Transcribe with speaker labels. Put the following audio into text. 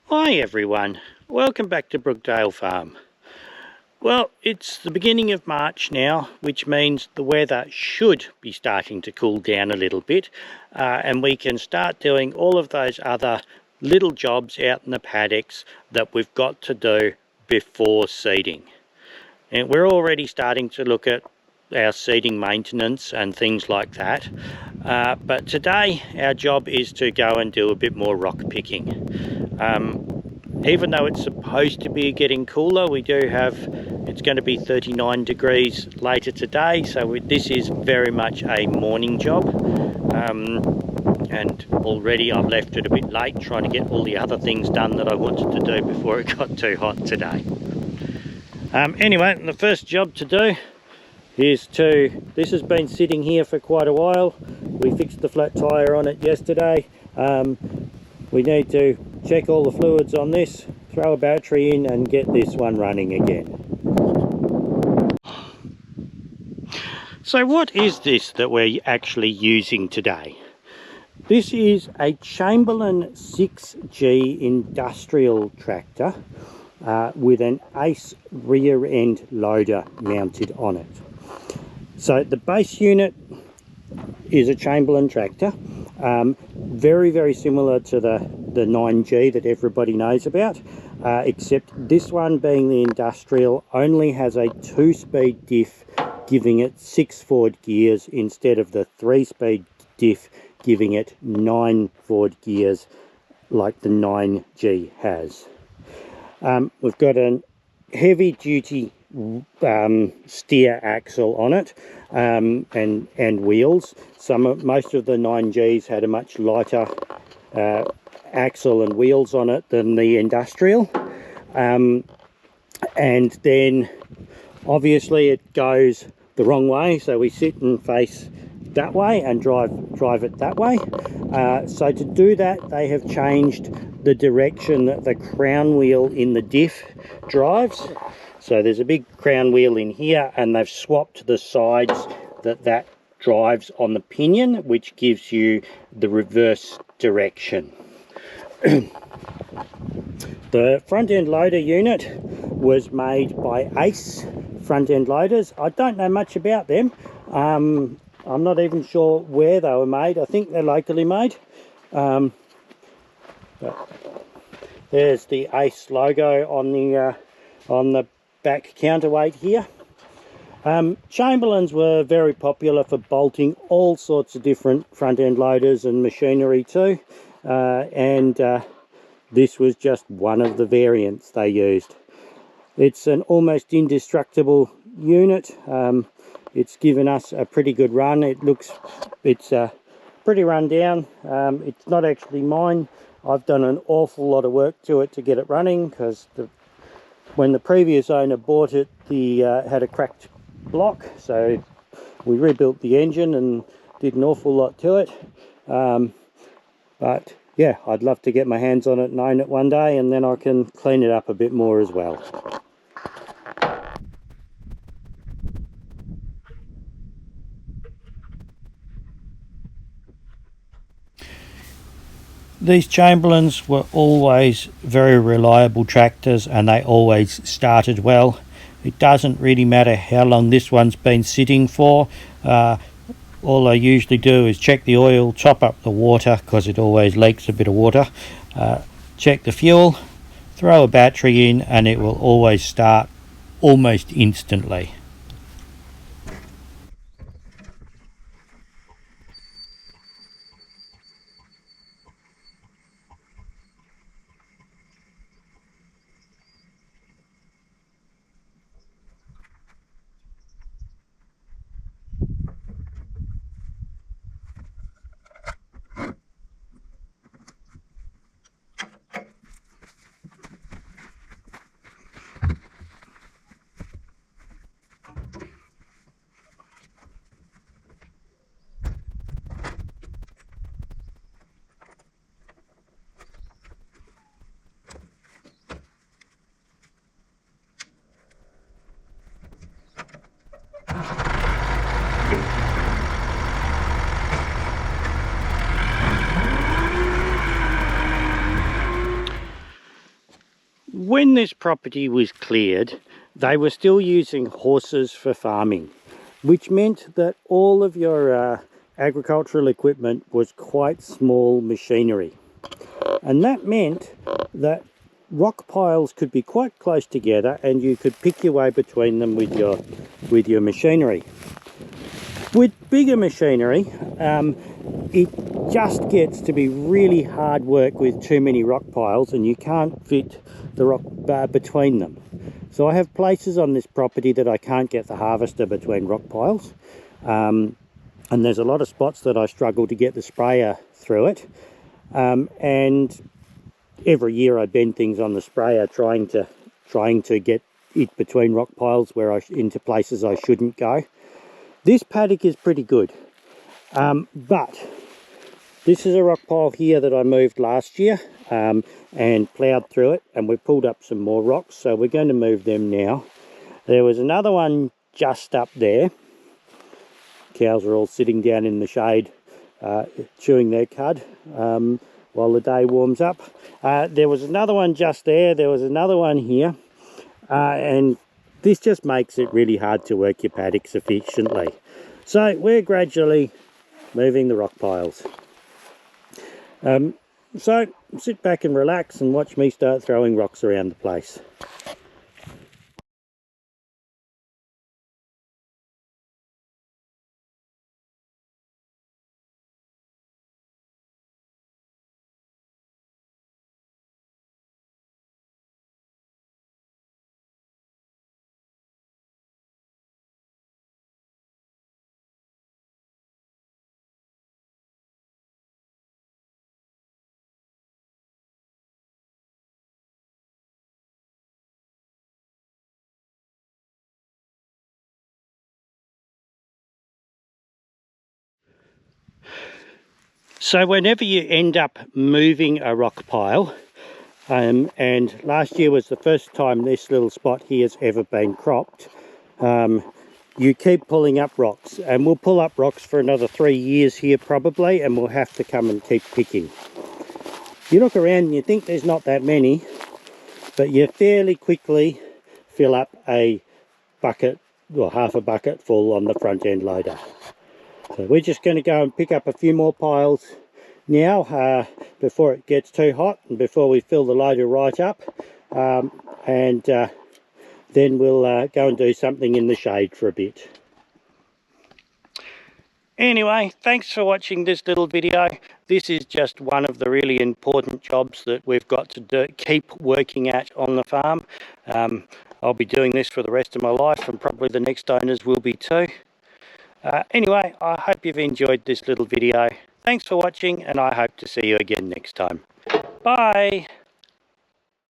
Speaker 1: Hi everyone, welcome back to Brookdale Farm. Well, it's the beginning of March now, which means the weather should be starting to cool down a little bit, and we can start doing all of those other little jobs out in the paddocks that we've got to do before seeding. And we're already starting to look at our seeding maintenance and things like that, but today our job is to go and do a bit more rock picking. Even though it's supposed to be getting cooler, it's going to be 39 degrees later today, so this is very much a morning job. And already I've left it a bit late trying to get all the other things done that I wanted to do before it got too hot today. Anyway, the first job to do is this has been sitting here for quite a while. We fixed the flat tyre on it yesterday. We need to check all the fluids on this, throw a battery in and get this one running again. So what is this that we're actually using today? This is a Chamberlain 6G industrial tractor with an Ace rear end loader mounted on it. So the base unit is a Chamberlain tractor, very, very similar to the 9G that everybody knows about, except this one, being the industrial, only has a 2-speed diff giving it 6 forward gears instead of the 3-speed diff giving it 9 forward gears like the 9G has. We've got a heavy duty steer axle on it, and wheels. Most of the 9Gs had a much lighter axle and wheels on it than the industrial, and then obviously it goes the wrong way, so we sit and face that way and drive it that way. So to do that, they have changed the direction that the crown wheel in the diff drives. So there's a big crown wheel in here, and they've swapped the sides that drives on the pinion, which gives you the reverse direction. The front end loader unit was made by Ace front end loaders. I don't know much about them. I'm not even sure where they were made. I think they're locally made. But there's the Ace logo on the back counterweight here. Chamberlains were very popular for bolting all sorts of different front end loaders and machinery too, and this was just one of the variants they used. It's an almost indestructible unit. It's given us a pretty good run. It's pretty run down. It's not actually mine. I've done an awful lot of work to it to get it running, because when the previous owner bought it, he had a cracked block, so we rebuilt the engine and did an awful lot to it. But yeah, I'd love to get my hands on it and own it one day, and then I can clean it up a bit more as well. These Chamberlains were always very reliable tractors, and they always started well. It doesn't really matter how long this one's been sitting for. All I usually do is check the oil, top up the water, because it always leaks a bit of water, check the fuel, throw a battery in, and it will always start almost instantly. When this property was cleared, they were still using horses for farming, which meant that all of your agricultural equipment was quite small machinery. And that meant that rock piles could be quite close together and you could pick your way between them with your machinery. With bigger machinery, it just gets to be really hard work with too many rock piles, and you can't fit the rock between them. So I have places on this property that I can't get the harvester between rock piles, and there's a lot of spots that I struggle to get the sprayer through it, and every year I bend things on the sprayer trying to get it between rock piles into places I shouldn't go. This paddock is pretty good, but this is a rock pile here that I moved last year and ploughed through it, and we pulled up some more rocks, so we're going to move them now. There was another one just up there. Cows are all sitting down in the shade chewing their cud while the day warms up. There was another one just there, there was another one here, and this just makes it really hard to work your paddocks efficiently. So we're gradually moving the rock piles. So sit back and relax and watch me start throwing rocks around the place. So whenever you end up moving a rock pile, and last year was the first time this little spot here has ever been cropped, you keep pulling up rocks, and we'll pull up rocks for another 3 years here probably, and we'll have to come and keep picking. You look around and you think there's not that many, but you fairly quickly fill up a bucket, or half a bucket full on the front end loader. So we're just going to go and pick up a few more piles now before it gets too hot and before we fill the loader right up, and then we'll go and do something in the shade for a bit. Anyway, thanks for watching this little video. This is just one of the really important jobs that we've got to keep working at on the farm. I'll be doing this for the rest of my life, and probably the next owners will be too. Anyway, I hope you've enjoyed this little video. Thanks for watching, and I hope to see you again next time. Bye!